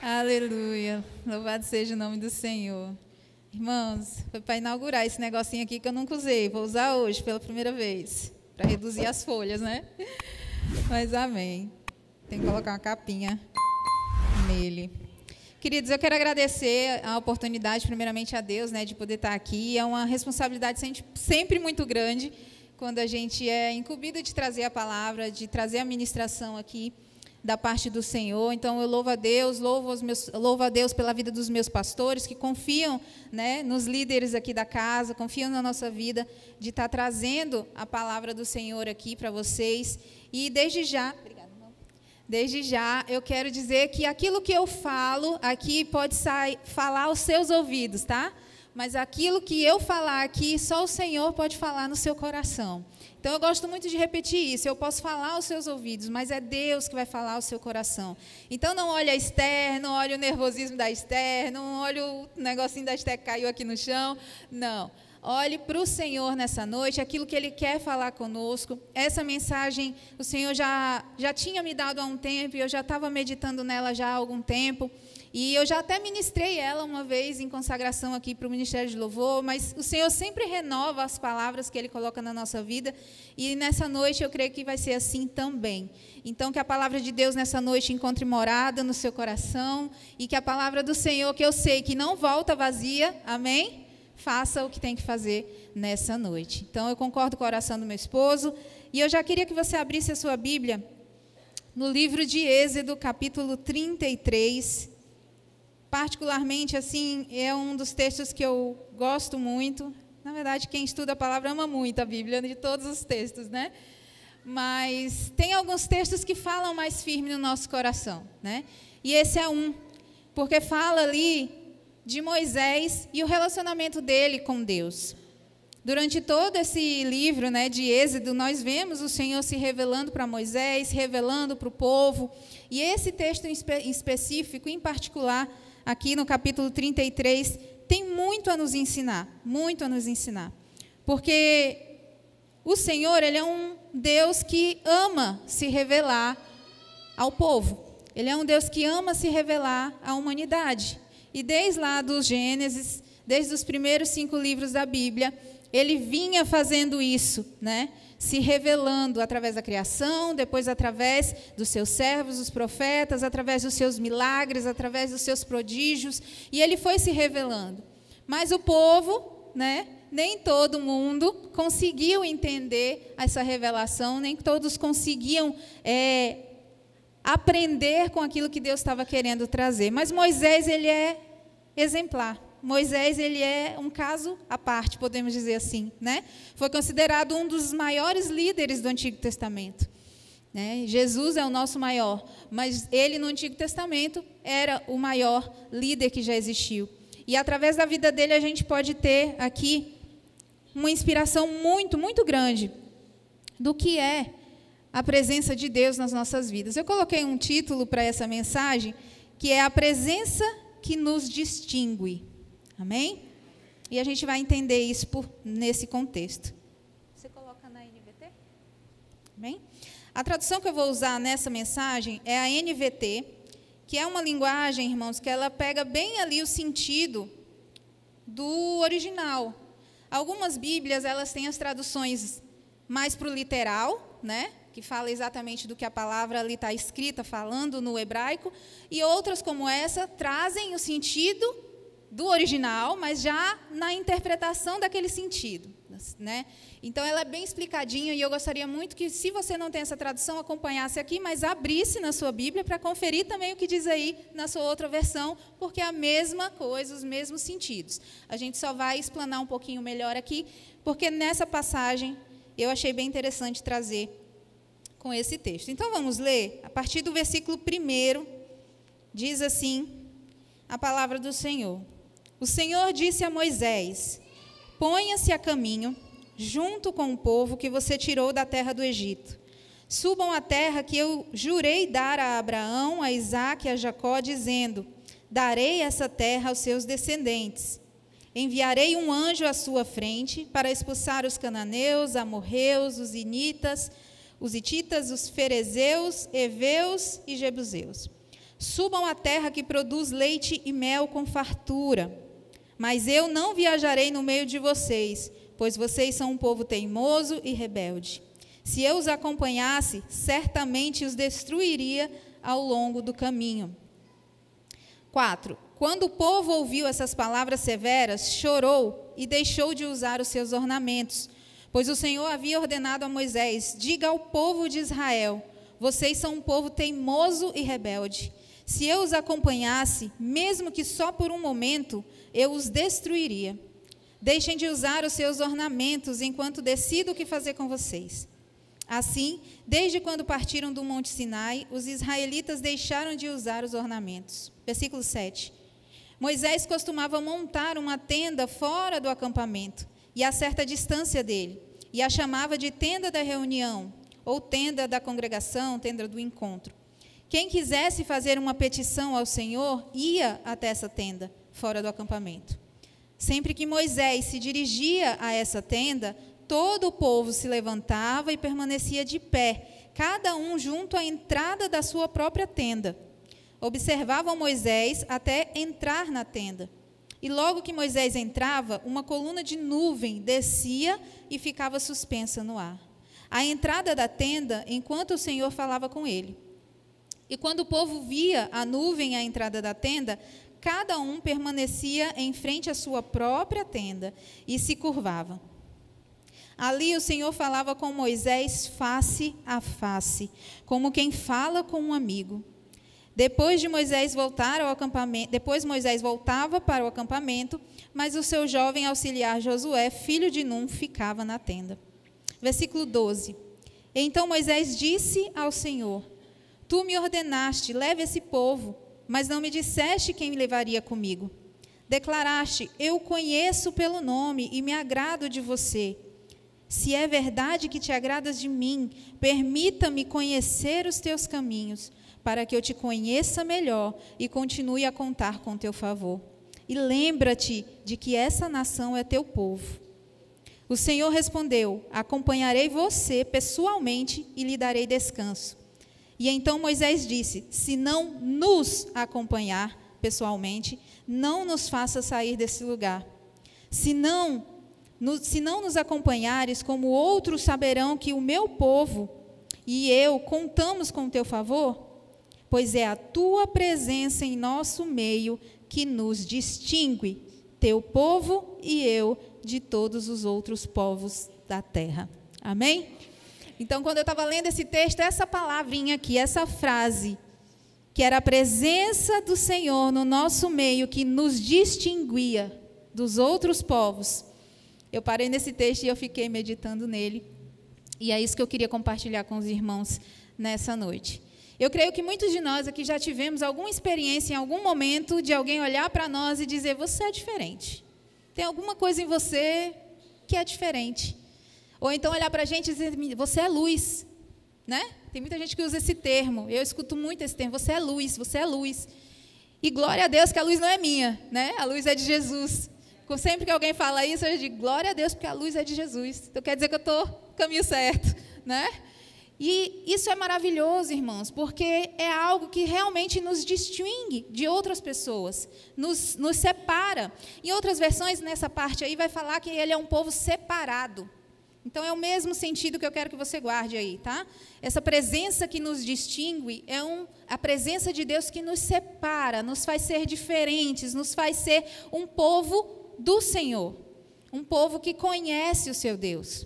Aleluia. Louvado seja o nome do Senhor. Irmãos, foi para inaugurar esse negocinho aqui que eu nunca usei. Vou usar hoje pela primeira vez, para reduzir as folhas, né? Mas amém. Tem que colocar uma capinha nele. Queridos, eu quero agradecer a oportunidade, primeiramente a Deus, né, de poder estar aqui. É uma responsabilidade sempre muito grande quando a gente é incumbido de trazer a palavra, de trazer a ministração aqui da parte do Senhor. Então, eu louvo a Deus, louvo a Deus pela vida dos meus pastores, que confiam, né, nos líderes aqui da casa, confiam na nossa vida, de estar trazendo a palavra do Senhor aqui para vocês. E desde já, eu quero dizer que aquilo que eu falo aqui pode falar aos seus ouvidos, tá? Mas aquilo que eu falar aqui, só o Senhor pode falar no seu coração. Então, eu gosto muito de repetir isso. Eu posso falar aos seus ouvidos, mas é Deus que vai falar ao seu coração. Então, não olhe a Esther, não olhe o nervosismo da Esther, não olhe o negocinho da Esther que caiu aqui no chão. Não. Olhe para o Senhor nessa noite, aquilo que Ele quer falar conosco. Essa mensagem o Senhor já tinha me dado há um tempo, e eu já estava meditando nela já há algum tempo. E eu já até ministrei ela uma vez em consagração aqui para o Ministério de Louvor, mas o Senhor sempre renova as palavras que Ele coloca na nossa vida, e nessa noite eu creio que vai ser assim também. Então, que a palavra de Deus nessa noite encontre morada no seu coração, e que a palavra do Senhor, que eu sei que não volta vazia, amém? Faça o que tem que fazer nessa noite. Então, eu concordo com a oração do meu esposo, e eu já queria que você abrisse a sua Bíblia no livro de Êxodo, capítulo 33. Particularmente, assim, é um dos textos que eu gosto muito. Na verdade, quem estuda a palavra ama muito a Bíblia, de todos os textos, né? Mas tem alguns textos que falam mais firme no nosso coração, né? E esse é um, porque fala ali de Moisés e o relacionamento dele com Deus. Durante todo esse livro, né, de Êxodo, nós vemos o Senhor se revelando para Moisés, revelando para o povo. E esse texto em específico, em particular, aqui no capítulo 33, tem muito a nos ensinar, muito a nos ensinar. Porque o Senhor, Ele é um Deus que ama se revelar ao povo. Ele é um Deus que ama se revelar à humanidade. E desde lá do Gênesis, desde os primeiros 5 livros da Bíblia, Ele vinha fazendo isso, né? Se revelando através da criação, depois através dos seus servos, os profetas, através dos seus milagres, através dos seus prodígios, e Ele foi se revelando. Mas o povo, né, nem todo mundo conseguiu entender essa revelação, nem todos conseguiam aprender com aquilo que Deus estava querendo trazer. Mas Moisés, ele é exemplar. Moisés, ele é um caso à parte, podemos dizer assim, né? Foi considerado um dos maiores líderes do Antigo Testamento, né? Jesus é o nosso maior, mas ele no Antigo Testamento era o maior líder que já existiu. E através da vida dele a gente pode ter aqui uma inspiração muito, muito grande do que é a presença de Deus nas nossas vidas. Eu coloquei um título para essa mensagem, que é a presença que nos distingue. Amém? E a gente vai entender isso nesse contexto. Você coloca na NVT? Amém? A tradução que eu vou usar nessa mensagem é a NVT, que é uma linguagem, irmãos, que ela pega bem ali o sentido do original. Algumas Bíblias, elas têm as traduções mais para o literal, né? Que fala exatamente do que a palavra ali está escrita, falando no hebraico, e outras, como essa, trazem o sentido do original, mas já na interpretação daquele sentido, né? Então, ela é bem explicadinha, e eu gostaria muito que, se você não tem essa tradução, acompanhasse aqui, mas abrisse na sua Bíblia para conferir também o que diz aí na sua outra versão, porque é a mesma coisa, os mesmos sentidos. A gente só vai explanar um pouquinho melhor aqui, porque nessa passagem eu achei bem interessante trazer com esse texto. Então, vamos ler, a partir do versículo 1, diz assim a palavra do Senhor. O Senhor disse a Moisés: ponha-se a caminho, junto com o povo que você tirou da terra do Egito. Subam à terra que eu jurei dar a Abraão, a Isaque e a Jacó, dizendo: darei essa terra aos seus descendentes. Enviarei um anjo à sua frente para expulsar os cananeus, amorreus, os initas, os hititas, os ferezeus, heveus e jebuseus. Subam à terra que produz leite e mel com fartura. Mas eu não viajarei no meio de vocês, pois vocês são um povo teimoso e rebelde. Se eu os acompanhasse, certamente os destruiria ao longo do caminho. 4. Quando o povo ouviu essas palavras severas, chorou e deixou de usar os seus ornamentos, pois o Senhor havia ordenado a Moisés: diga ao povo de Israel, vocês são um povo teimoso e rebelde. Se eu os acompanhasse, mesmo que só por um momento, eu os destruiria. Deixem de usar os seus ornamentos enquanto decido o que fazer com vocês. Assim, desde quando partiram do Monte Sinai, os israelitas deixaram de usar os ornamentos. Versículo 7. Moisés costumava montar uma tenda fora do acampamento e a certa distância dele, e a chamava de tenda da reunião, ou tenda da congregação, tenda do encontro. Quem quisesse fazer uma petição ao Senhor, ia até essa tenda, fora do acampamento. Sempre que Moisés se dirigia a essa tenda, todo o povo se levantava e permanecia de pé, cada um junto à entrada da sua própria tenda. Observavam Moisés até entrar na tenda. E logo que Moisés entrava, uma coluna de nuvem descia e ficava suspensa no ar, à entrada da tenda, enquanto o Senhor falava com ele. E quando o povo via a nuvem à entrada da tenda, cada um permanecia em frente à sua própria tenda e se curvava. Ali o Senhor falava com Moisés face a face, como quem fala com um amigo. Depois Moisés voltava para o acampamento, mas o seu jovem auxiliar Josué, filho de Num, ficava na tenda. Versículo 12. Então Moisés disse ao Senhor: Tu me ordenaste, leve esse povo, mas não me disseste quem me levaria comigo. Declaraste: eu o conheço pelo nome e me agrado de você. Se é verdade que te agradas de mim, permita-me conhecer os teus caminhos, para que eu te conheça melhor e continue a contar com teu favor. E lembra-te de que essa nação é teu povo. O Senhor respondeu: acompanharei você pessoalmente e lhe darei descanso. E então Moisés disse: se não nos acompanhar pessoalmente, não nos faça sair desse lugar. Se não nos acompanhares, como outros saberão que o meu povo e eu contamos com o teu favor, pois é a tua presença em nosso meio que nos distingue, teu povo e eu, de todos os outros povos da terra. Amém? Então, quando eu estava lendo esse texto, essa palavrinha aqui, essa frase, que era a presença do Senhor no nosso meio, que nos distinguia dos outros povos, eu parei nesse texto e eu fiquei meditando nele. E é isso que eu queria compartilhar com os irmãos nessa noite. Eu creio que muitos de nós aqui já tivemos alguma experiência em algum momento de alguém olhar para nós e dizer: você é diferente. Tem alguma coisa em você que é diferente. Ou então olhar para a gente e dizer: você é luz, né? Tem muita gente que usa esse termo, eu escuto muito esse termo: você é luz, você é luz. E glória a Deus que a luz não é minha, né? A luz é de Jesus. Sempre que alguém fala isso, eu digo: glória a Deus, porque a luz é de Jesus. Então quer dizer que eu estou no caminho certo, né? E isso é maravilhoso, irmãos, porque é algo que realmente nos distingue de outras pessoas, nos separa. Em outras versões, nessa parte aí, vai falar que ele é um povo separado. Então, é o mesmo sentido que eu quero que você guarde aí, tá? Essa presença que nos distingue é a presença de Deus que nos separa, nos faz ser diferentes, nos faz ser um povo do Senhor, um povo que conhece o seu Deus.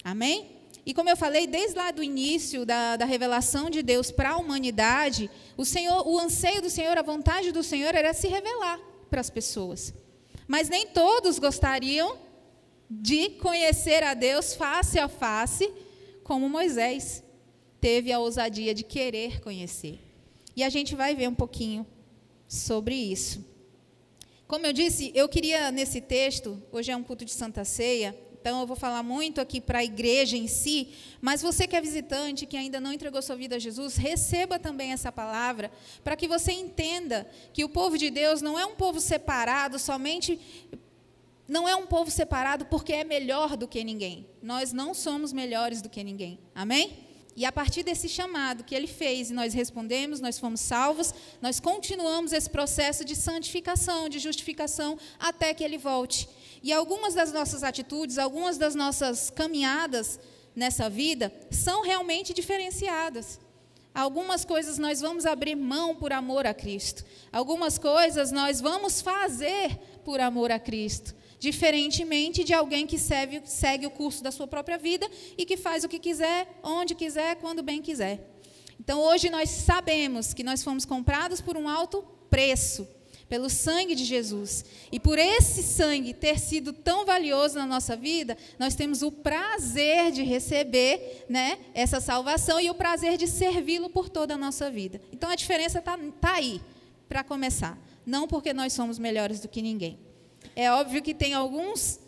Amém? E como eu falei, desde lá do início da revelação de Deus para a humanidade, o anseio do Senhor, a vontade do Senhor era se revelar para as pessoas. Mas nem todos gostariam de conhecer a Deus face a face, como Moisés teve a ousadia de querer conhecer. E a gente vai ver um pouquinho sobre isso. Como eu disse, eu queria nesse texto, hoje é um culto de Santa Ceia, então eu vou falar muito aqui para a igreja em si, mas você que é visitante, que ainda não entregou sua vida a Jesus, receba também essa palavra, para que você entenda que o povo de Deus não é um povo separado somente... Não é um povo separado porque é melhor do que ninguém. Nós não somos melhores do que ninguém. Amém? E a partir desse chamado que ele fez e nós respondemos, nós fomos salvos, nós continuamos esse processo de santificação, de justificação, até que ele volte. E algumas das nossas atitudes, algumas das nossas caminhadas nessa vida são realmente diferenciadas. Algumas coisas nós vamos abrir mão por amor a Cristo. Algumas coisas nós vamos fazer por amor a Cristo. Diferentemente de alguém que segue o curso da sua própria vida e que faz o que quiser, onde quiser, quando bem quiser. Então, hoje nós sabemos que nós fomos comprados por um alto preço, pelo sangue de Jesus. E por esse sangue ter sido tão valioso na nossa vida, nós temos o prazer de receber, né, essa salvação e o prazer de servi-lo por toda a nossa vida. Então, a diferença está aí, para começar. Não porque nós somos melhores do que ninguém. É óbvio que tem alguns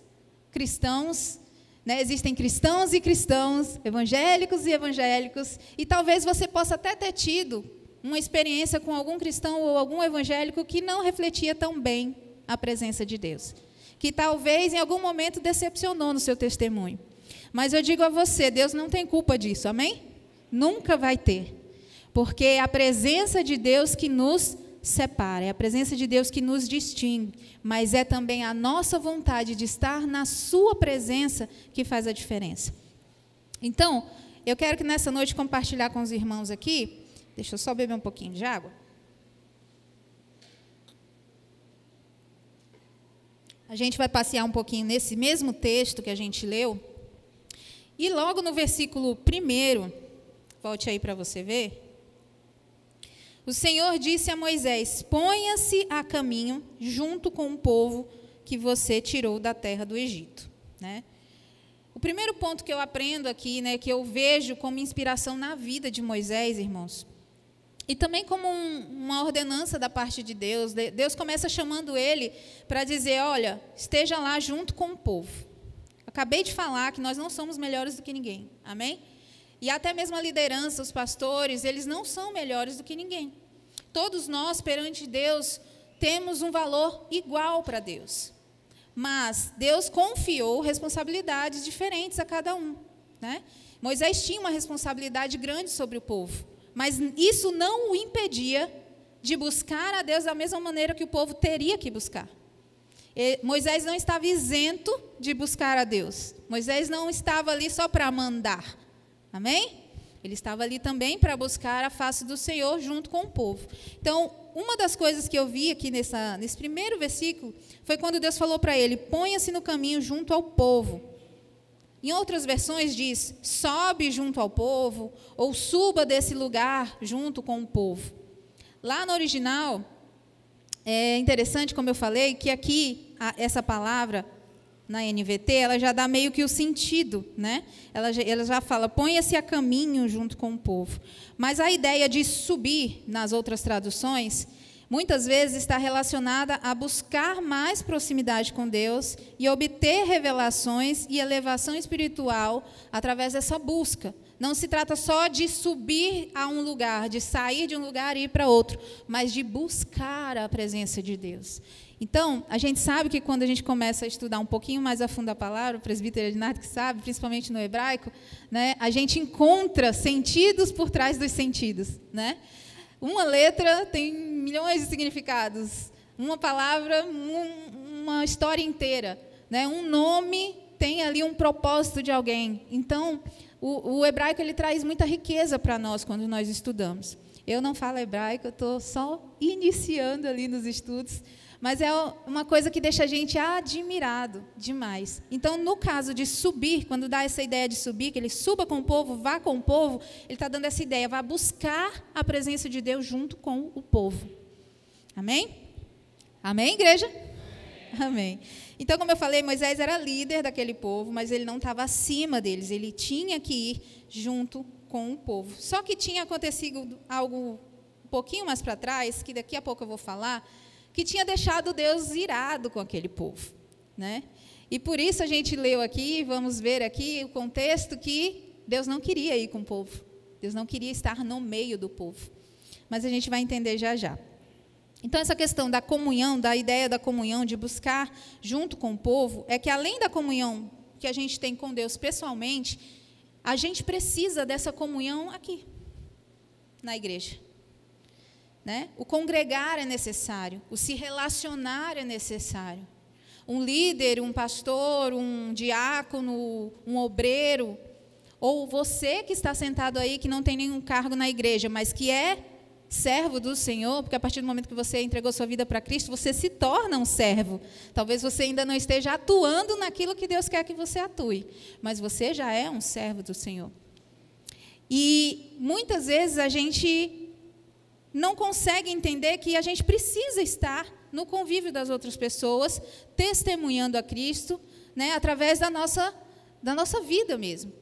cristãos, né, existem cristãos e cristãos, evangélicos e evangélicos, e talvez você possa até ter tido uma experiência com algum cristão ou algum evangélico que não refletia tão bem a presença de Deus, que talvez em algum momento decepcionou no seu testemunho. Mas eu digo a você, Deus não tem culpa disso, amém? Nunca vai ter, porque é a presença de Deus que nos separa, é a presença de Deus que nos distingue, mas é também a nossa vontade de estar na sua presença que faz a diferença. Então, eu quero que nessa noite compartilhar com os irmãos aqui, deixa eu só beber um pouquinho de água. A gente vai passear um pouquinho nesse mesmo texto que a gente leu, e logo no versículo 1, volte aí para você ver, o Senhor disse a Moisés: ponha-se a caminho junto com o povo que você tirou da terra do Egito. Né? O primeiro ponto que eu aprendo aqui, né, que eu vejo como inspiração na vida de Moisés, irmãos, e também como uma ordenança da parte de Deus, Deus começa chamando ele para dizer, olha, esteja lá junto com o povo. Acabei de falar que nós não somos melhores do que ninguém, amém? E até mesmo a liderança, os pastores, eles não são melhores do que ninguém. Todos nós, perante Deus, temos um valor igual para Deus. Mas Deus confiou responsabilidades diferentes a cada um. Né? Moisés tinha uma responsabilidade grande sobre o povo, mas isso não o impedia de buscar a Deus da mesma maneira que o povo teria que buscar. Moisés não estava isento de buscar a Deus. Moisés não estava ali só para mandar. Amém? Ele estava ali também para buscar a face do Senhor junto com o povo. Então, uma das coisas que eu vi aqui nesse primeiro versículo foi quando Deus falou para ele, ponha-se no caminho junto ao povo. Em outras versões diz, sobe junto ao povo, ou suba desse lugar junto com o povo. Lá no original, é interessante, como eu falei, que aqui, essa palavra, na NVT, ela já dá meio que o sentido, né? Ela já fala, ponha-se a caminho junto com o povo. Mas a ideia de subir, nas outras traduções, muitas vezes está relacionada a buscar mais proximidade com Deus e obter revelações e elevação espiritual através dessa busca. Não se trata só de subir a um lugar, de sair de um lugar e ir para outro, mas de buscar a presença de Deus. Então, a gente sabe que quando a gente começa a estudar um pouquinho mais a fundo a palavra, o presbítero Ednardo que sabe, principalmente no hebraico, né, a gente encontra sentidos por trás dos sentidos. Né? Uma letra tem milhões de significados, uma palavra, uma história inteira. Né? Um nome tem ali um propósito de alguém. Então, o hebraico ele traz muita riqueza para nós quando nós estudamos. Eu não falo hebraico, eu estou só iniciando ali nos estudos, mas é uma coisa que deixa a gente admirado demais. Então, no caso de subir, quando dá essa ideia de subir, que ele suba com o povo, vá com o povo, ele está dando essa ideia, vá buscar a presença de Deus junto com o povo. Amém? Amém, igreja? Amém. Então, como eu falei, Moisés era líder daquele povo, mas ele não estava acima deles, ele tinha que ir junto com o povo. Só que tinha acontecido algo um pouquinho mais para trás, que daqui a pouco eu vou falar, que tinha deixado Deus irado com aquele povo. Né? E por isso a gente leu aqui, vamos ver aqui o contexto que Deus não queria ir com o povo. Deus não queria estar no meio do povo. Mas a gente vai entender já já. Então, essa questão da comunhão, da ideia da comunhão, de buscar junto com o povo, é que além da comunhão que a gente tem com Deus pessoalmente, a gente precisa dessa comunhão aqui, na igreja. Né? O congregar é necessário, o se relacionar é necessário. Um líder, um pastor, um diácono, um obreiro, ou você que está sentado aí, que não tem nenhum cargo na igreja, mas que é servo do Senhor, porque a partir do momento que você entregou sua vida para Cristo, você se torna um servo. Talvez você ainda não esteja atuando naquilo que Deus quer que você atue, mas você já é um servo do Senhor. E muitas vezes a gente não consegue entender que a gente precisa estar no convívio das outras pessoas, testemunhando a Cristo, né, através da nossa vida mesmo.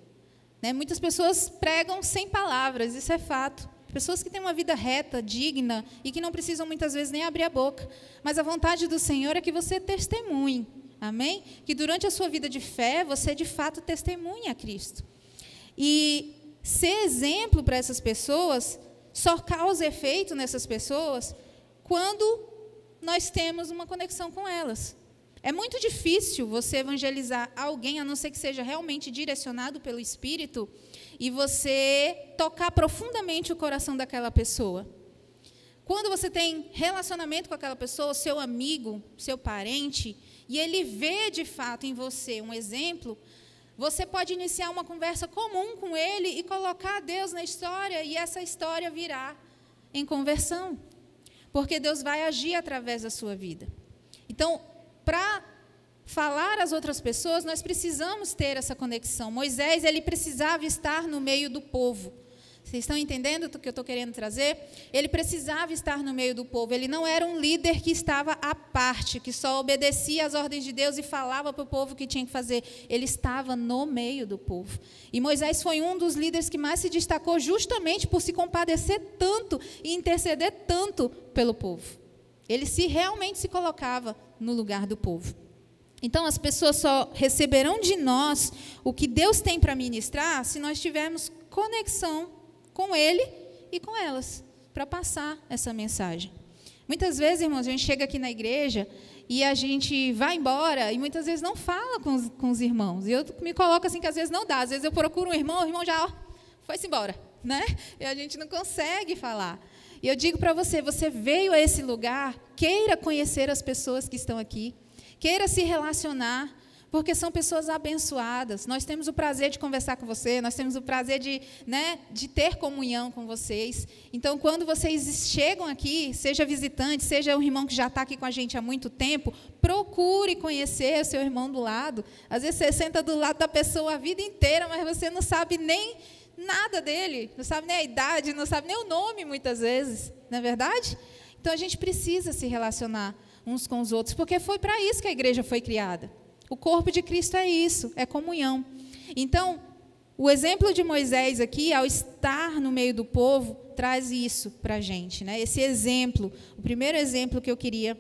Né? Muitas pessoas pregam sem palavras, isso é fato. Pessoas que têm uma vida reta, digna, e que não precisam muitas vezes nem abrir a boca. Mas a vontade do Senhor é que você testemunhe, amém? Que durante a sua vida de fé, você de fato testemunhe a Cristo. E ser exemplo para essas pessoas só causa efeito nessas pessoas quando nós temos uma conexão com elas. É muito difícil você evangelizar alguém, a não ser que seja realmente direcionado pelo Espírito, e você tocar profundamente o coração daquela pessoa. Quando você tem relacionamento com aquela pessoa, seu amigo, seu parente, e ele vê de fato em você um exemplo, você pode iniciar uma conversa comum com ele e colocar Deus na história, e essa história virá em conversão, porque Deus vai agir através da sua vida. Então, para falar às outras pessoas, nós precisamos ter essa conexão. Moisés, ele precisava estar no meio do povo. Vocês estão entendendo o que eu estou querendo trazer? Ele precisava estar no meio do povo. Ele não era um líder que estava à parte, que só obedecia às ordens de Deus e falava para o povo o que tinha que fazer. Ele estava no meio do povo. E Moisés foi um dos líderes que mais se destacou justamente por se compadecer tanto e interceder tanto pelo povo. Ele realmente se colocava no lugar do povo. Então, as pessoas só receberão de nós o que Deus tem para ministrar se nós tivermos conexão com Ele e com elas, para passar essa mensagem. Muitas vezes, irmãos, a gente chega aqui na igreja e a gente vai embora e muitas vezes não fala com os irmãos. E eu me coloco assim que às vezes não dá. Às vezes eu procuro um irmão, o irmão já foi-se embora, né? E a gente não consegue falar. E eu digo para você, você veio a esse lugar, queira conhecer as pessoas que estão aqui, queira se relacionar, porque são pessoas abençoadas. Nós temos o prazer de conversar com você, nós temos o prazer de ter comunhão com vocês. Então, quando vocês chegam aqui, seja visitante, seja um irmão que já está aqui com a gente há muito tempo, procure conhecer o seu irmão do lado. Às vezes você senta do lado da pessoa a vida inteira, mas você não sabe nem nada dele, não sabe nem a idade, não sabe nem o nome muitas vezes, não é verdade? Então, a gente precisa se relacionar uns com os outros, porque foi para isso que a igreja foi criada. O corpo de Cristo é isso, é comunhão. Então, o exemplo de Moisés aqui, ao estar no meio do povo, traz isso para a gente, né? Esse exemplo, o primeiro exemplo que eu queria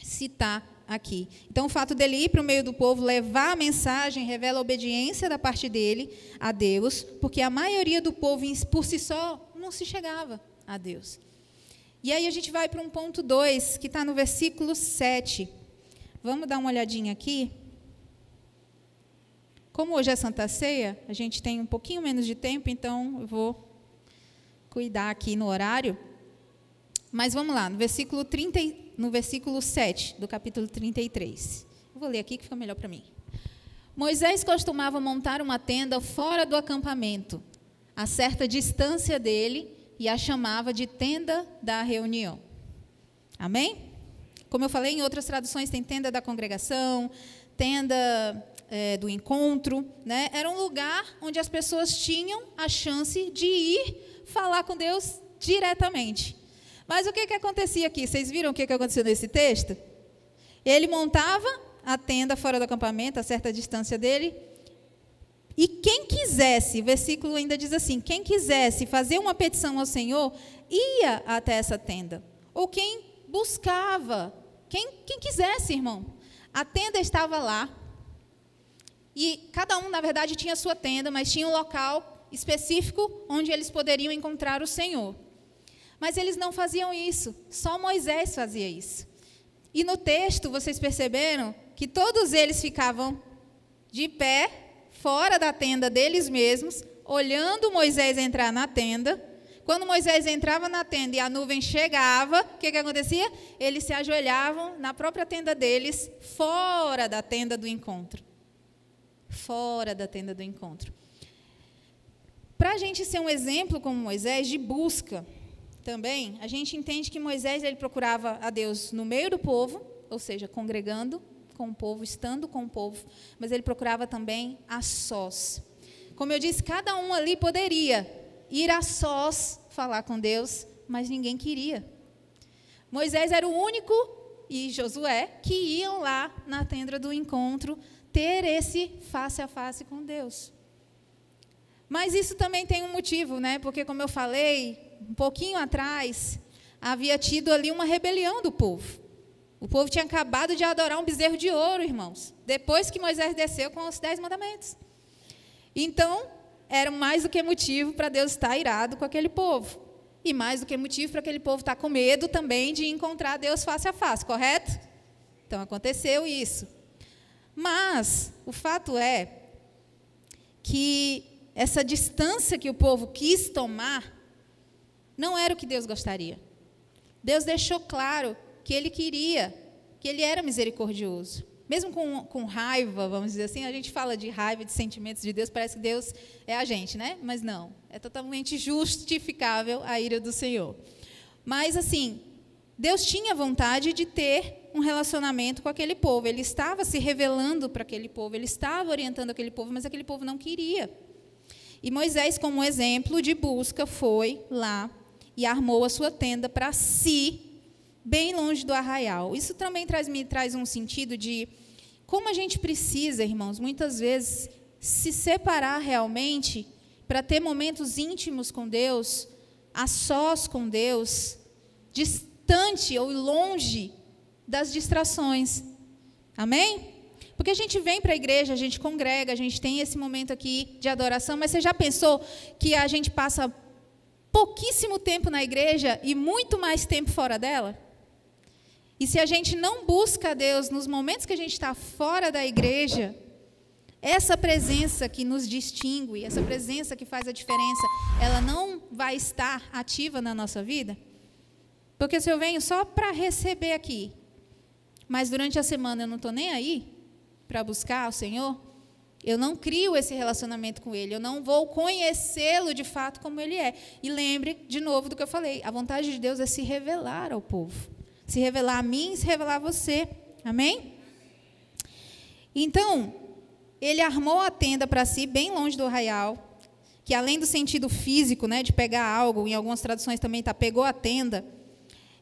citar aqui. Então, o fato dele ir para o meio do povo, levar a mensagem, revela a obediência da parte dele a Deus, porque a maioria do povo, por si só, não se chegava a Deus. E aí a gente vai para um ponto 2, que está no versículo 7. Vamos dar uma olhadinha aqui. Como hoje é Santa Ceia, a gente tem um pouquinho menos de tempo, então eu vou cuidar aqui no horário. Mas vamos lá, no versículo 7 do capítulo 33. Eu vou ler aqui que fica melhor para mim. Moisés costumava montar uma tenda fora do acampamento, a certa distância dele, e a chamava de tenda da reunião. Amém? Como eu falei, em outras traduções tem tenda da congregação, tenda do encontro, né? Era um lugar onde as pessoas tinham a chance de ir falar com Deus diretamente. Mas o que acontecia aqui? Vocês viram o que aconteceu nesse texto? Ele montava a tenda fora do acampamento, a certa distância dele, e quem quisesse, o versículo ainda diz assim, quem quisesse fazer uma petição ao Senhor, ia até essa tenda. Ou quem buscava, quem quisesse, irmão. A tenda estava lá, e cada um, na verdade, tinha a sua tenda, mas tinha um local específico onde eles poderiam encontrar o Senhor. Mas eles não faziam isso, só Moisés fazia isso. E no texto, vocês perceberam que todos eles ficavam de pé, fora da tenda deles mesmos, olhando Moisés entrar na tenda. Quando Moisés entrava na tenda e a nuvem chegava, o que acontecia? Eles se ajoelhavam na própria tenda deles, fora da tenda do encontro. Fora da tenda do encontro. Para a gente ser um exemplo como Moisés, de busca também, a gente entende que Moisés ele procurava a Deus no meio do povo, ou seja, congregando com o povo, estando com o povo, mas ele procurava também a sós. Como eu disse, cada um ali poderia ir a sós falar com Deus, mas ninguém queria. Moisés era o único, e Josué, que iam lá na tenda do encontro ter esse face a face com Deus. Mas isso também tem um motivo, né? Porque, como eu falei, um pouquinho atrás, havia tido ali uma rebelião do povo. O povo tinha acabado de adorar um bezerro de ouro, irmãos, depois que Moisés desceu com os 10 mandamentos. Então, era mais do que motivo para Deus estar irado com aquele povo. E mais do que motivo para aquele povo estar com medo também de encontrar Deus face a face, correto? Então, aconteceu isso. Mas, o fato é que essa distância que o povo quis tomar não era o que Deus gostaria. Deus deixou claro que Ele queria, que Ele era misericordioso. Mesmo com raiva, vamos dizer assim, a gente fala de raiva, de sentimentos de Deus, parece que Deus é a gente, né? Mas não, é totalmente justificável a ira do Senhor. Mas, assim, Deus tinha vontade de ter um relacionamento com aquele povo. Ele estava se revelando para aquele povo, Ele estava orientando aquele povo, mas aquele povo não queria. E Moisés, como exemplo de busca, foi lá e armou a sua tenda para si, bem longe do arraial. Isso também me traz um sentido de como a gente precisa, irmãos, muitas vezes, se separar realmente para ter momentos íntimos com Deus, a sós com Deus, distante ou longe das distrações. Amém? Porque a gente vem para a igreja, a gente congrega, a gente tem esse momento aqui de adoração, mas você já pensou que a gente passa pouquíssimo tempo na igreja e muito mais tempo fora dela? E se a gente não busca a Deus nos momentos que a gente está fora da igreja, essa presença que nos distingue, essa presença que faz a diferença, ela não vai estar ativa na nossa vida? Porque se eu venho só para receber aqui, mas durante a semana eu não estou nem aí para buscar o Senhor, eu não crio esse relacionamento com Ele, eu não vou conhecê-lo de fato como Ele é. E lembre, de novo, do que eu falei, a vontade de Deus é se revelar ao povo. Se revelar a mim, se revelar a você. Amém? Então, ele armou a tenda para si, bem longe do arraial, que além do sentido físico, né, de pegar algo, em algumas traduções também está, pegou a tenda.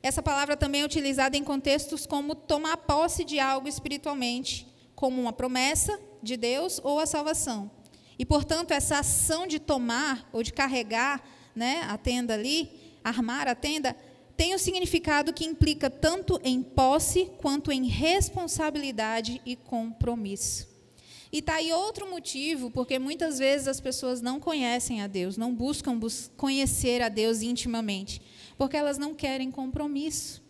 Essa palavra também é utilizada em contextos como tomar posse de algo espiritualmente, como uma promessa de Deus ou a salvação. E, portanto, essa ação de tomar ou de carregar, né, a tenda ali, armar a tenda, tem um significado que implica tanto em posse quanto em responsabilidade e compromisso. E está aí outro motivo, porque muitas vezes as pessoas não conhecem a Deus, não buscam conhecer a Deus intimamente, porque elas não querem compromisso.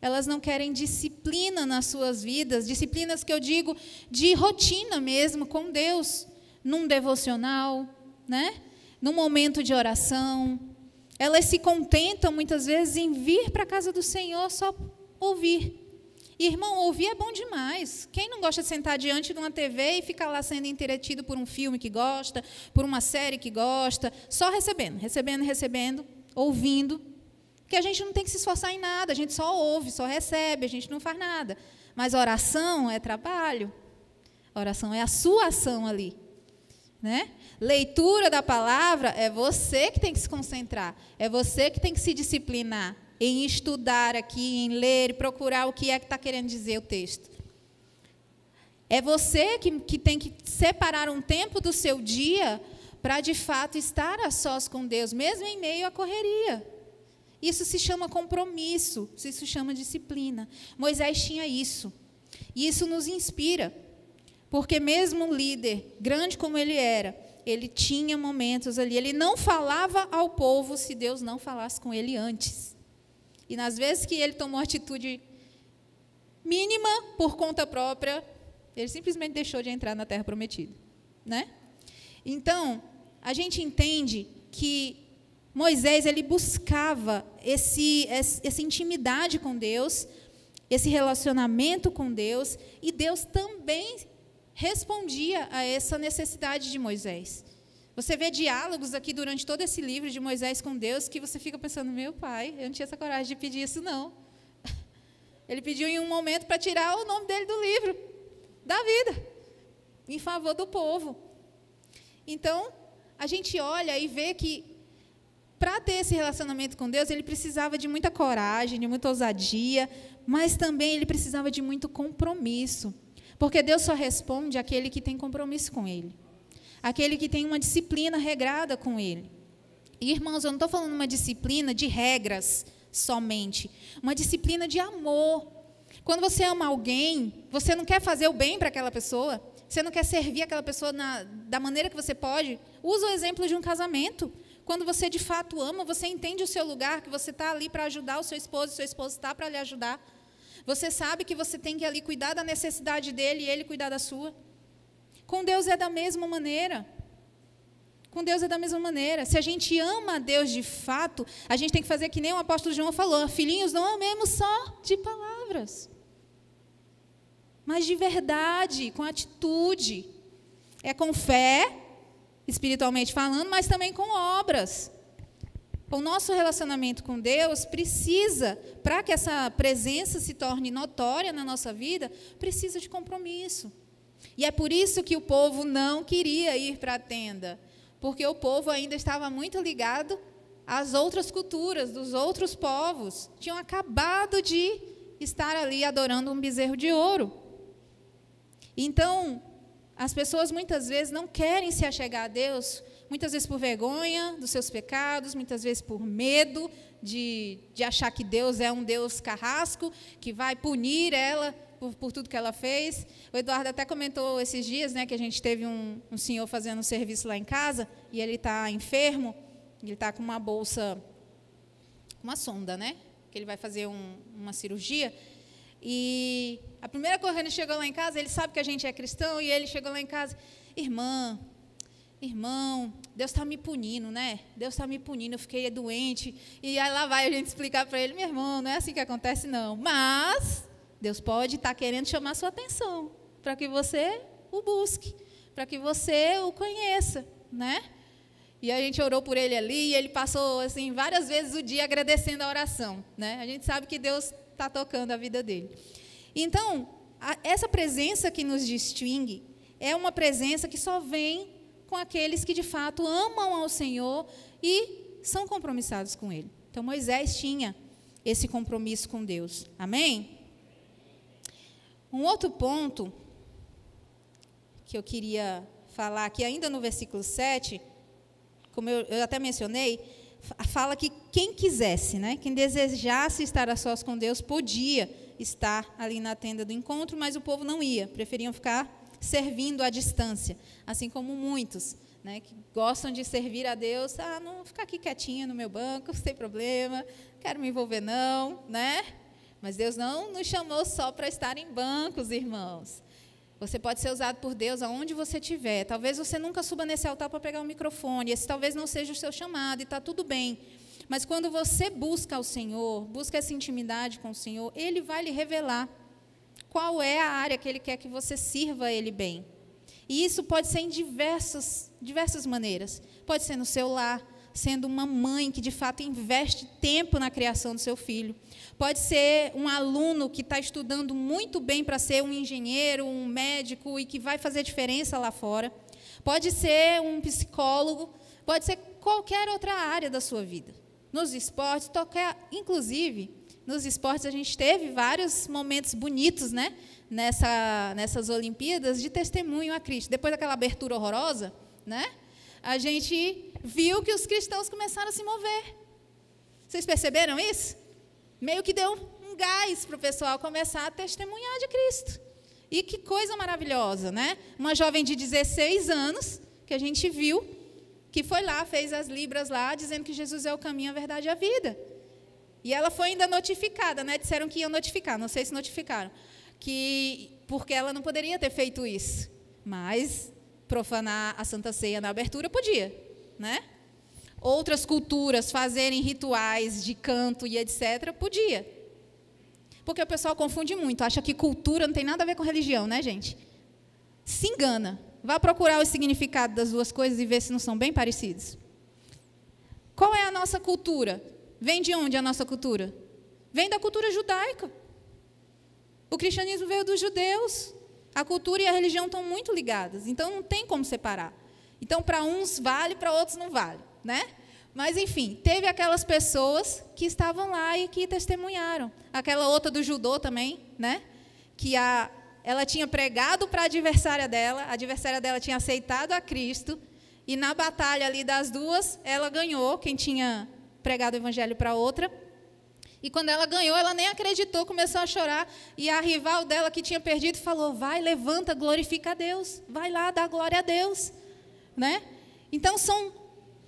Elas não querem disciplina nas suas vidas, disciplinas que eu digo de rotina mesmo com Deus, num devocional, né? Num momento de oração. Elas se contentam, muitas vezes, em vir para a casa do Senhor só ouvir. E, irmão, ouvir é bom demais. Quem não gosta de sentar diante de uma TV e ficar lá sendo entretido por um filme que gosta, por uma série que gosta, só recebendo, ouvindo? Porque a gente não tem que se esforçar em nada, a gente só ouve, só recebe, a gente não faz nada. Mas oração é trabalho. Oração é a sua ação ali. Né? Leitura da palavra é você que tem que se concentrar, é você que tem que se disciplinar em estudar aqui, em ler e procurar o que é que está querendo dizer o texto. É você que tem que separar um tempo do seu dia para, de fato, estar a sós com Deus, mesmo em meio à correria. Isso se chama compromisso, isso se chama disciplina. Moisés tinha isso, e isso nos inspira. Porque mesmo um líder, grande como ele era, ele tinha momentos ali, ele não falava ao povo se Deus não falasse com ele antes. E nas vezes que ele tomou atitude mínima por conta própria, ele simplesmente deixou de entrar na terra prometida. Né? Então, a gente entende que Moisés, ele buscava essa intimidade com Deus, esse relacionamento com Deus, e Deus também respondia a essa necessidade de Moisés. Você vê diálogos aqui durante todo esse livro de Moisés com Deus, que você fica pensando, meu pai, eu não tinha essa coragem de pedir isso, não. Ele pediu em um momento para tirar o nome dele do livro, da vida, em favor do povo. Então, a gente olha e vê que, para ter esse relacionamento com Deus, ele precisava de muita coragem, de muita ousadia, mas também ele precisava de muito compromisso. Porque Deus só responde àquele que tem compromisso com Ele. Aquele que tem uma disciplina regrada com Ele. E, irmãos, eu não estou falando uma disciplina de regras somente. Uma disciplina de amor. Quando você ama alguém, você não quer fazer o bem para aquela pessoa. Você não quer servir aquela pessoa da maneira que você pode. Usa o exemplo de um casamento. Quando você de fato ama, você entende o seu lugar, que você está ali para ajudar o seu esposo está para lhe ajudar. Você sabe que você tem que ali cuidar da necessidade dele e ele cuidar da sua. Com Deus é da mesma maneira. Com Deus é da mesma maneira. Se a gente ama a Deus de fato, a gente tem que fazer que nem o apóstolo João falou, filhinhos, não amemos só de palavras, mas de verdade, com atitude. É com fé, espiritualmente falando, mas também com obras. O nosso relacionamento com Deus precisa, para que essa presença se torne notória na nossa vida, precisa de compromisso. E é por isso que o povo não queria ir para a tenda, porque o povo ainda estava muito ligado às outras culturas, dos outros povos. Tinham acabado de estar ali adorando um bezerro de ouro. Então, as pessoas muitas vezes não querem se achegar a Deus, muitas vezes por vergonha dos seus pecados, muitas vezes por medo de achar que Deus é um Deus carrasco, que vai punir ela por tudo que ela fez. O Eduardo até comentou esses dias, né, que a gente teve um senhor fazendo um serviço lá em casa, e ele está enfermo, ele está com uma bolsa, uma sonda, né, que ele vai fazer uma cirurgia. E a primeira coisa que ele chegou lá em casa, ele sabe que a gente é cristão, e ele chegou lá em casa, irmão, Deus está me punindo, né? Deus está me punindo, eu fiquei doente. E aí lá vai a gente explicar para ele, meu irmão, não é assim que acontece, não. Mas Deus pode estar querendo chamar a sua atenção, para que você o busque, para que você o conheça, né? E a gente orou por ele ali, e ele passou assim, várias vezes o dia agradecendo a oração, né? A gente sabe que Deus está tocando a vida dele. Então, essa presença que nos distingue é uma presença que só vem com aqueles que de fato amam ao Senhor e são compromissados com Ele. Então, Moisés tinha esse compromisso com Deus. Amém? Um outro ponto que eu queria falar aqui, ainda no versículo 7, como eu até mencionei, fala que quem quisesse, né, quem desejasse estar a sós com Deus, podia estar ali na tenda do encontro, mas o povo não ia, preferiam ficar servindo à distância, assim como muitos, né, que gostam de servir a Deus, não ficar aqui quietinha no meu banco, sem problema, não quero me envolver não, né? Mas Deus não nos chamou só para estar em bancos, irmãos. Você pode ser usado por Deus aonde você estiver. Talvez você nunca suba nesse altar para pegar o microfone, esse talvez não seja o seu chamado, e está tudo bem. Mas quando você busca o Senhor, busca essa intimidade com o Senhor, Ele vai lhe revelar qual é a área que Ele quer que você sirva a Ele bem. E isso pode ser em diversas maneiras. Pode ser no seu lar, sendo uma mãe que de fato investe tempo na criação do seu filho. Pode ser um aluno que está estudando muito bem para ser um engenheiro, um médico e que vai fazer diferença lá fora. Pode ser um psicólogo, pode ser qualquer outra área da sua vida. Nos esportes, inclusive, nos esportes a gente teve vários momentos bonitos, né, nessas Olimpíadas de testemunho a Cristo. Depois daquela abertura horrorosa, né, a gente viu que os cristãos começaram a se mover. Vocês perceberam isso? Meio que deu um gás para o pessoal começar a testemunhar de Cristo. E que coisa maravilhosa, né? Uma jovem de 16 anos, que a gente viu, que foi lá, fez as libras lá, dizendo que Jesus é o caminho, a verdade e a vida. E ela foi ainda notificada, né? Disseram que iam notificar, não sei se notificaram, porque ela não poderia ter feito isso. Mas profanar a Santa Ceia na abertura, podia, né? Outras culturas fazerem rituais de canto e etc., podia. Porque o pessoal confunde muito, acha que cultura não tem nada a ver com religião, né, gente? Se engana. Vá procurar o significado das duas coisas e ver se não são bem parecidos. Qual é a nossa cultura? Vem de onde a nossa cultura? Vem da cultura judaica. O cristianismo veio dos judeus. A cultura e a religião estão muito ligadas, então não tem como separar. Então, para uns vale, para outros não vale, né? Mas, enfim, teve aquelas pessoas que estavam lá e que testemunharam. Aquela outra do judô também, né? Que ela tinha pregado para a adversária dela tinha aceitado a Cristo, e na batalha ali das duas, ela ganhou, quem tinha pregado o evangelho para outra. E quando ela ganhou, ela nem acreditou, começou a chorar, e a rival dela que tinha perdido falou: vai, levanta, glorifica a Deus, vai lá, dá glória a Deus, né? Então,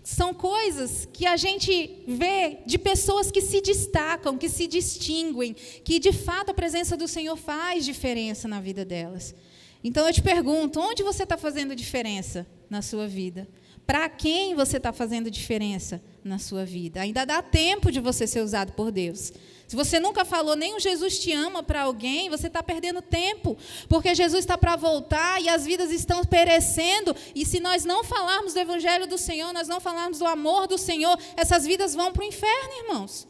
são coisas que a gente vê de pessoas que se destacam, que se distinguem, que de fato a presença do Senhor faz diferença na vida delas. Então eu te pergunto, onde você está fazendo diferença na sua vida? Para quem você está fazendo diferença na sua vida? Ainda dá tempo de você ser usado por Deus. Se você nunca falou nem o Jesus te ama para alguém, você está perdendo tempo, porque Jesus está para voltar e as vidas estão perecendo, e se nós não falarmos do Evangelho do Senhor, nós não falarmos do amor do Senhor, essas vidas vão para o inferno, irmãos.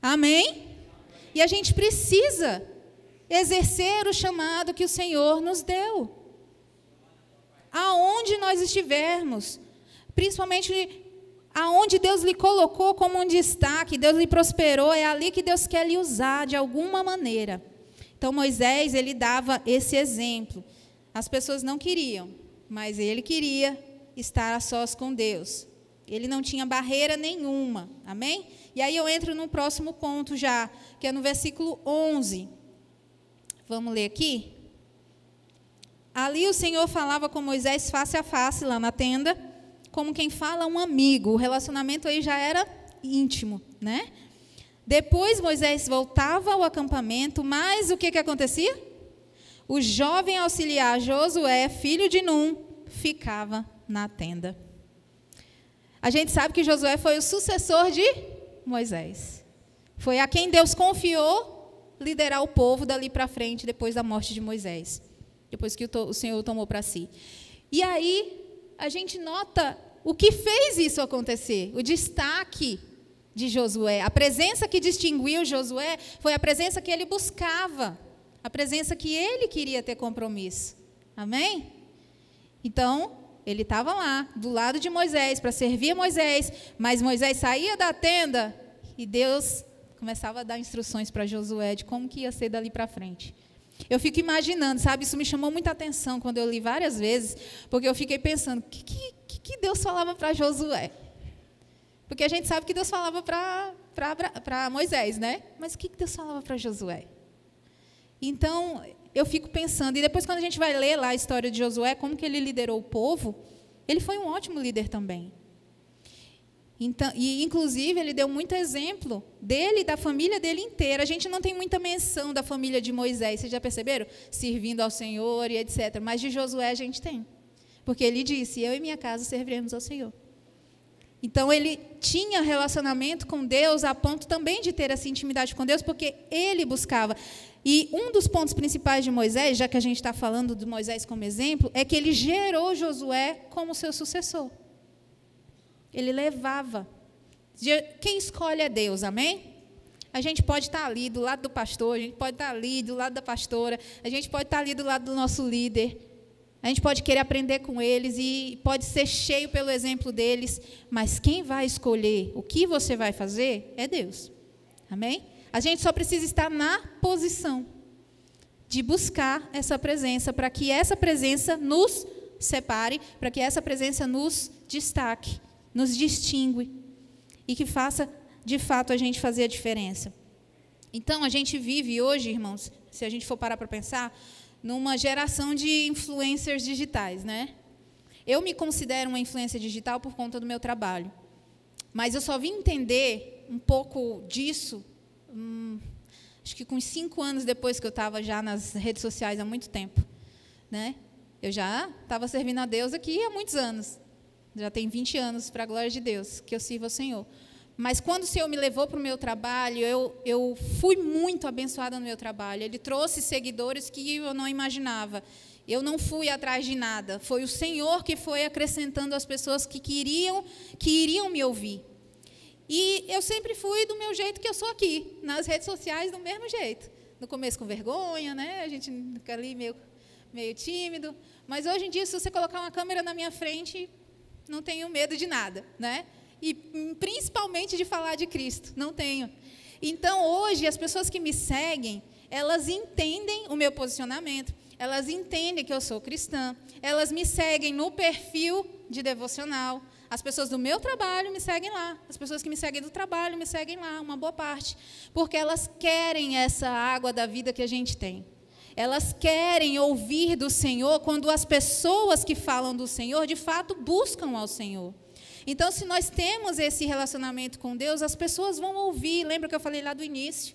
Amém? E a gente precisa exercer o chamado que o Senhor nos deu. Aonde nós estivermos, principalmente aonde Deus lhe colocou como um destaque, Deus lhe prosperou, é ali que Deus quer lhe usar de alguma maneira. Então Moisés, ele dava esse exemplo. As pessoas não queriam, mas ele queria estar a sós com Deus. Ele não tinha barreira nenhuma, amém? E aí eu entro no próximo ponto já, que é no versículo 11. Vamos ler aqui? Ali o Senhor falava com Moisés face a face, lá na tenda, como quem fala a um amigo. O relacionamento aí já era íntimo, né? Depois Moisés voltava ao acampamento, mas o que acontecia? O jovem auxiliar Josué, filho de Num, ficava na tenda. A gente sabe que Josué foi o sucessor de Moisés. Foi a quem Deus confiou liderar o povo dali para frente, depois da morte de Moisés. Depois que o Senhor tomou para si. E aí, a gente nota o que fez isso acontecer, o destaque de Josué. A presença que distinguiu Josué foi a presença que ele buscava, a presença que ele queria ter compromisso. Amém? Então, ele estava lá, do lado de Moisés, para servir a Moisés, mas Moisés saía da tenda e Deus começava a dar instruções para Josué de como que ia ser dali para frente. Eu fico imaginando, sabe, isso me chamou muita atenção quando eu li várias vezes, porque eu fiquei pensando, o que Deus falava para Josué? Porque a gente sabe que Deus falava para Moisés, né? Mas o que Deus falava para Josué? Então, eu fico pensando, e depois quando a gente vai ler lá a história de Josué, como que ele liderou o povo, ele foi um ótimo líder também. Então, e, inclusive, ele deu muito exemplo dele e da família dele inteira. A gente não tem muita menção da família de Moisés, vocês já perceberam? Servindo ao Senhor e etc. Mas de Josué a gente tem. Porque ele disse, eu e minha casa serviremos ao Senhor. Então, ele tinha relacionamento com Deus a ponto também de ter essa intimidade com Deus, porque ele buscava. E um dos pontos principais de Moisés, já que a gente está falando de Moisés como exemplo, é que ele gerou Josué como seu sucessor. Ele levava. Quem escolhe é Deus, amém? A gente pode estar ali do lado do pastor, a gente pode estar ali do lado da pastora, a gente pode estar ali do lado do nosso líder, a gente pode querer aprender com eles e pode ser cheio pelo exemplo deles, mas quem vai escolher o que você vai fazer é Deus, amém? A gente só precisa estar na posição de buscar essa presença, para que essa presença nos separe, para que essa presença nos destaque, nos distingue e que faça, de fato, a gente fazer a diferença. Então, a gente vive hoje, irmãos, se a gente for parar para pensar, numa geração de influencers digitais, né? Eu me considero uma influência digital por conta do meu trabalho, mas eu só vim entender um pouco disso, acho que com 5 anos depois que eu estava já nas redes sociais há muito tempo, né? Eu já estava servindo a Deus aqui há muitos anos. Já tem 20 anos, para a glória de Deus, que eu sirvo ao Senhor. Mas quando o Senhor me levou para o meu trabalho, eu fui muito abençoada no meu trabalho. Ele trouxe seguidores que eu não imaginava. Eu não fui atrás de nada. Foi o Senhor que foi acrescentando as pessoas que iriam me ouvir. E eu sempre fui do meu jeito que eu sou aqui, nas redes sociais, do mesmo jeito. No começo com vergonha, né? A gente fica ali meio tímido. Mas hoje em dia, se você colocar uma câmera na minha frente, não tenho medo de nada, né? E principalmente de falar de Cristo, não tenho. Então, hoje, as pessoas que me seguem, elas entendem o meu posicionamento, elas entendem que eu sou cristã, elas me seguem no perfil de devocional. As pessoas do meu trabalho me seguem lá, as pessoas que me seguem do trabalho me seguem lá, uma boa parte, porque elas querem essa água da vida que a gente tem. Elas querem ouvir do Senhor quando as pessoas que falam do Senhor, de fato, buscam ao Senhor. Então, se nós temos esse relacionamento com Deus, as pessoas vão ouvir. Lembra que eu falei lá do início?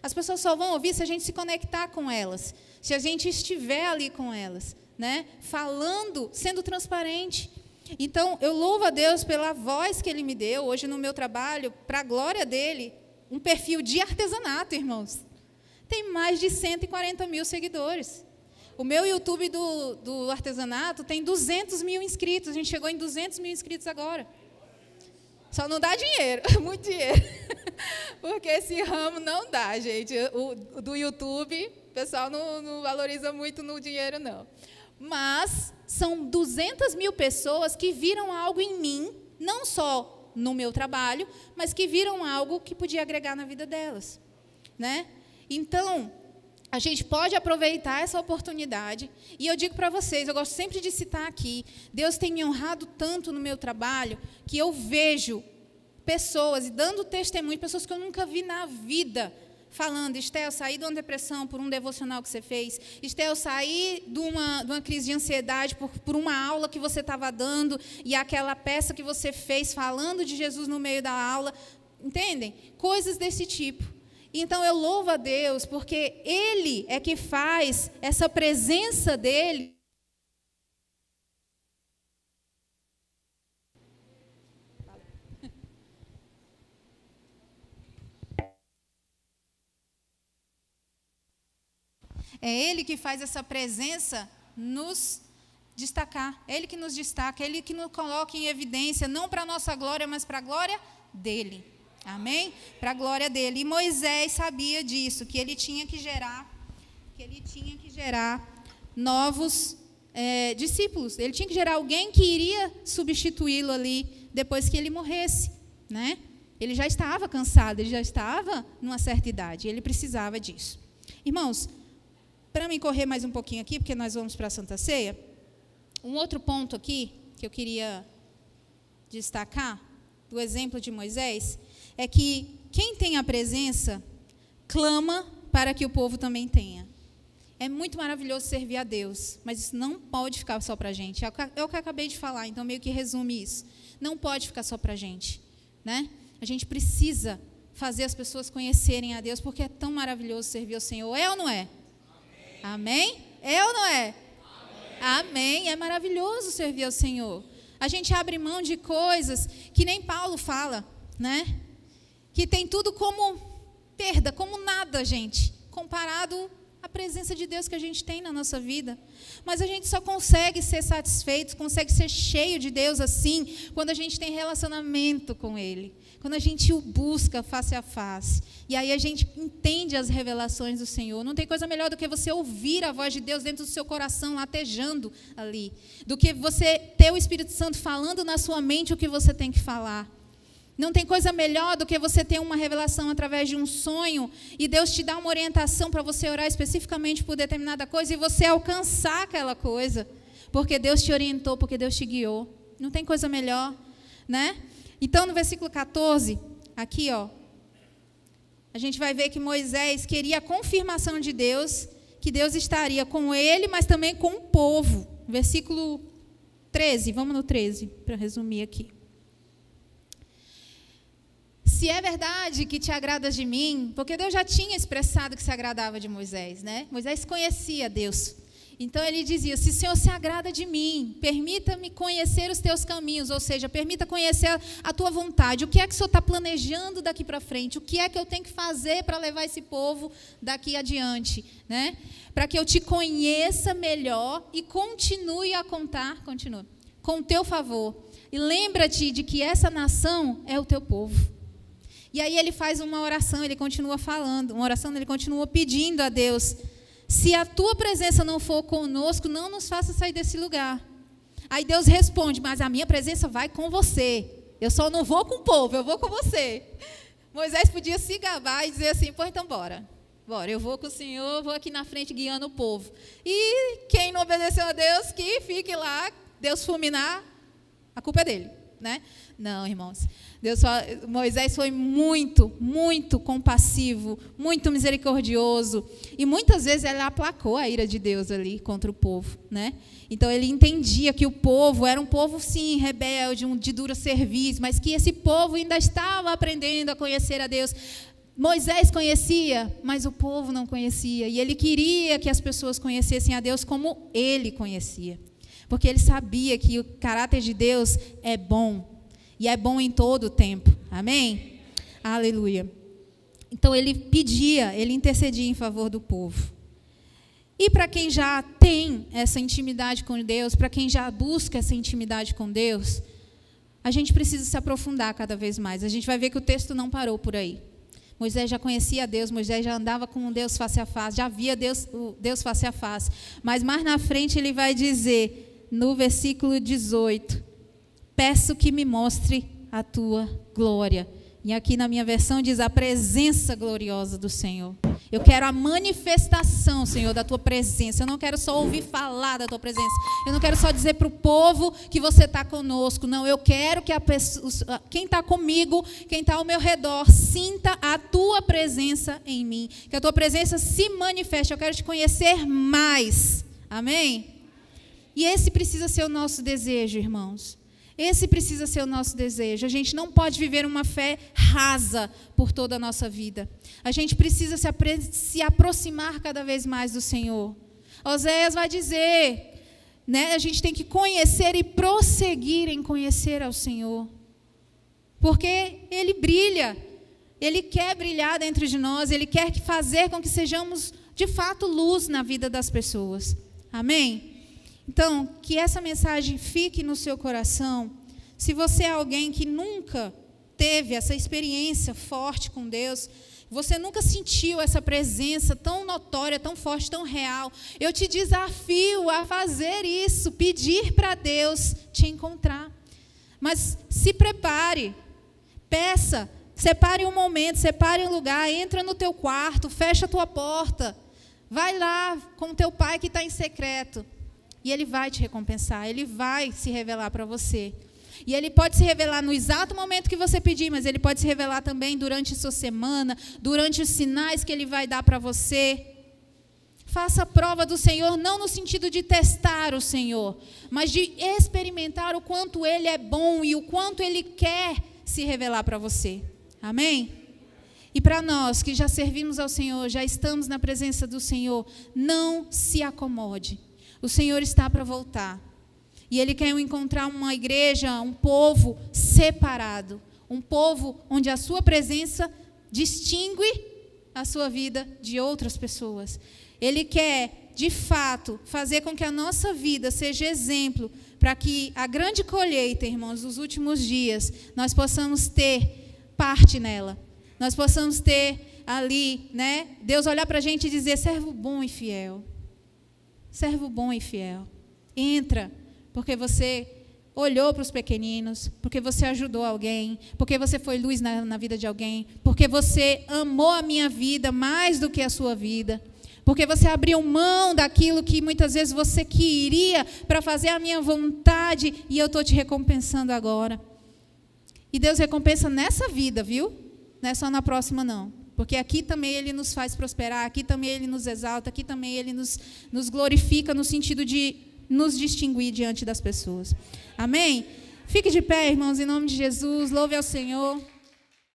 As pessoas só vão ouvir se a gente se conectar com elas, se a gente estiver ali com elas, né? Falando, sendo transparente. Então, eu louvo a Deus pela voz que Ele me deu, hoje no meu trabalho, para a glória dEle, um perfil de artesanato, irmãos. Tem mais de 140 mil seguidores. O meu YouTube do artesanato tem 200 mil inscritos. A gente chegou em 200 mil inscritos agora. Só não dá dinheiro, muito dinheiro. Porque esse ramo não dá, gente. O do YouTube, o pessoal não valoriza muito no dinheiro, não. Mas são 200 mil pessoas que viram algo em mim, não só no meu trabalho, mas que viram algo que podia agregar na vida delas, né? Então, a gente pode aproveitar essa oportunidade. E eu digo para vocês, eu gosto sempre de citar aqui, Deus tem me honrado tanto no meu trabalho, que eu vejo pessoas, e dando testemunho, pessoas que eu nunca vi na vida, falando: Esté, eu saí de uma depressão por um devocional que você fez. Esté, eu saí de uma crise de ansiedade por uma aula que você estava dando, e aquela peça que você fez falando de Jesus no meio da aula. Entendem? Coisas desse tipo. Então, eu louvo a Deus, porque Ele é que faz essa presença dEle. É Ele que faz essa presença nos destacar. É Ele que nos destaca, é Ele que nos coloca em evidência, não para a nossa glória, mas para a glória dEle. Amém? Para a glória dEle. E Moisés sabia disso, que ele tinha que gerar novos discípulos. Ele tinha que gerar alguém que iria substituí-lo ali depois que ele morresse, né? Ele já estava cansado, ele já estava numa certa idade, ele precisava disso. Irmãos, para me correr mais um pouquinho aqui, porque nós vamos para a Santa Ceia, um outro ponto aqui que eu queria destacar, do exemplo de Moisés, é que quem tem a presença clama para que o povo também tenha. É muito maravilhoso servir a Deus, mas isso não pode ficar só para a gente. É o que eu acabei de falar, então meio que resume isso. Não pode ficar só para a gente, né? A gente precisa fazer as pessoas conhecerem a Deus, porque é tão maravilhoso servir ao Senhor. É ou não é? Amém? Amém? É ou não é? Amém. Amém. É maravilhoso servir ao Senhor. A gente abre mão de coisas que nem Paulo fala, né? Que tem tudo como perda, como nada, gente, comparado à presença de Deus que a gente tem na nossa vida. Mas a gente só consegue ser satisfeito, consegue ser cheio de Deus assim, quando a gente tem relacionamento com Ele, quando a gente o busca face a face. E aí a gente entende as revelações do Senhor. Não tem coisa melhor do que você ouvir a voz de Deus dentro do seu coração, latejando ali, do que você ter o Espírito Santo falando na sua mente o que você tem que falar. Não tem coisa melhor do que você ter uma revelação através de um sonho e Deus te dá uma orientação para você orar especificamente por determinada coisa e você alcançar aquela coisa, porque Deus te orientou, porque Deus te guiou. Não tem coisa melhor, né? Então, no versículo 14, aqui, ó, a gente vai ver que Moisés queria a confirmação de Deus, que Deus estaria com ele, mas também com o povo. Versículo 13, vamos no 13, para resumir aqui. Se é verdade que te agradas de mim, porque Deus já tinha expressado que se agradava de Moisés, né? Moisés conhecia Deus. Então ele dizia, se o Senhor se agrada de mim, permita-me conhecer os teus caminhos, ou seja, permita conhecer a tua vontade. O que é que o Senhor está planejando daqui para frente? O que é que eu tenho que fazer para levar esse povo daqui adiante? Né? Para que eu te conheça melhor e continue a contar, com o teu favor. E lembra-te de que essa nação é o teu povo. E aí ele faz uma oração, ele continua falando, uma oração, ele continua pedindo a Deus, se a tua presença não for conosco, não nos faça sair desse lugar. Aí Deus responde, mas a minha presença vai com você. Eu só não vou com o povo, eu vou com você. Moisés podia se gabar e dizer assim, pô, então bora. Bora, eu vou com o Senhor, vou aqui na frente guiando o povo. E quem não obedeceu a Deus, que fique lá, Deus fulminar, a culpa é dele, né? Não, irmãos. Moisés foi muito, muito compassivo, muito misericordioso. E muitas vezes ele aplacou a ira de Deus ali contra o povo, né? Então ele entendia que o povo era um povo, sim, rebelde, de dura serviço, mas que esse povo ainda estava aprendendo a conhecer a Deus. Moisés conhecia, mas o povo não conhecia. E ele queria que as pessoas conhecessem a Deus como ele conhecia. Porque ele sabia que o caráter de Deus é bom. E é bom em todo o tempo. Amém? Aleluia. Então ele pedia, ele intercedia em favor do povo. E para quem já tem essa intimidade com Deus, para quem já busca essa intimidade com Deus, a gente precisa se aprofundar cada vez mais. A gente vai ver que o texto não parou por aí. Moisés já conhecia Deus, Moisés já andava com Deus face a face, já via Deus face a face. Mas mais na frente ele vai dizer, no versículo 18, peço que me mostre a tua glória. E aqui na minha versão diz a presença gloriosa do Senhor. Eu quero a manifestação, Senhor, da tua presença. Eu não quero só ouvir falar da tua presença. Eu não quero só dizer para o povo que você está conosco. Não, eu quero que quem está comigo, quem está ao meu redor, sinta a tua presença em mim. Que a tua presença se manifeste. Eu quero te conhecer mais. Amém? E esse precisa ser o nosso desejo, irmãos. Esse precisa ser o nosso desejo. A gente não pode viver uma fé rasa por toda a nossa vida. A gente precisa se aproximar cada vez mais do Senhor. Oséias vai dizer, né, a gente tem que conhecer e prosseguir em conhecer ao Senhor. Porque Ele brilha. Ele quer brilhar dentro de nós. Ele quer fazer com que sejamos, de fato, luz na vida das pessoas. Amém? Então, que essa mensagem fique no seu coração. Se você é alguém que nunca teve essa experiência forte com Deus, você nunca sentiu essa presença tão notória, tão forte, tão real, eu te desafio a fazer isso, pedir para Deus te encontrar. Mas se prepare, peça, separe um momento, separe um lugar, entra no teu quarto, fecha a tua porta, vai lá com o teu pai que está em secreto. E Ele vai te recompensar, Ele vai se revelar para você. E Ele pode se revelar no exato momento que você pedir, mas Ele pode se revelar também durante a sua semana, durante os sinais que Ele vai dar para você. Faça a prova do Senhor, não no sentido de testar o Senhor, mas de experimentar o quanto Ele é bom e o quanto Ele quer se revelar para você. Amém? E para nós que já servimos ao Senhor, já estamos na presença do Senhor, não se acomode. O Senhor está para voltar. E Ele quer encontrar uma igreja, um povo separado. Um povo onde a sua presença distingue a sua vida de outras pessoas. Ele quer, de fato, fazer com que a nossa vida seja exemplo para que a grande colheita, irmãos, dos últimos dias, nós possamos ter parte nela. Nós possamos ter ali, né? Deus olhar para a gente e dizer, servo bom e fiel. Servo bom e fiel. Entra, porque você olhou para os pequeninos, porque você ajudou alguém, porque você foi luz na vida de alguém, porque você amou a minha vida mais do que a sua vida, porque você abriu mão daquilo que muitas vezes você queria para fazer a minha vontade, e eu estou te recompensando agora. E Deus recompensa nessa vida, viu? Não é só na próxima, não. Porque aqui também Ele nos faz prosperar, aqui também Ele nos exalta, aqui também Ele nos glorifica no sentido de nos distinguir diante das pessoas. Amém? Fique de pé, irmãos, em nome de Jesus. Louve ao Senhor.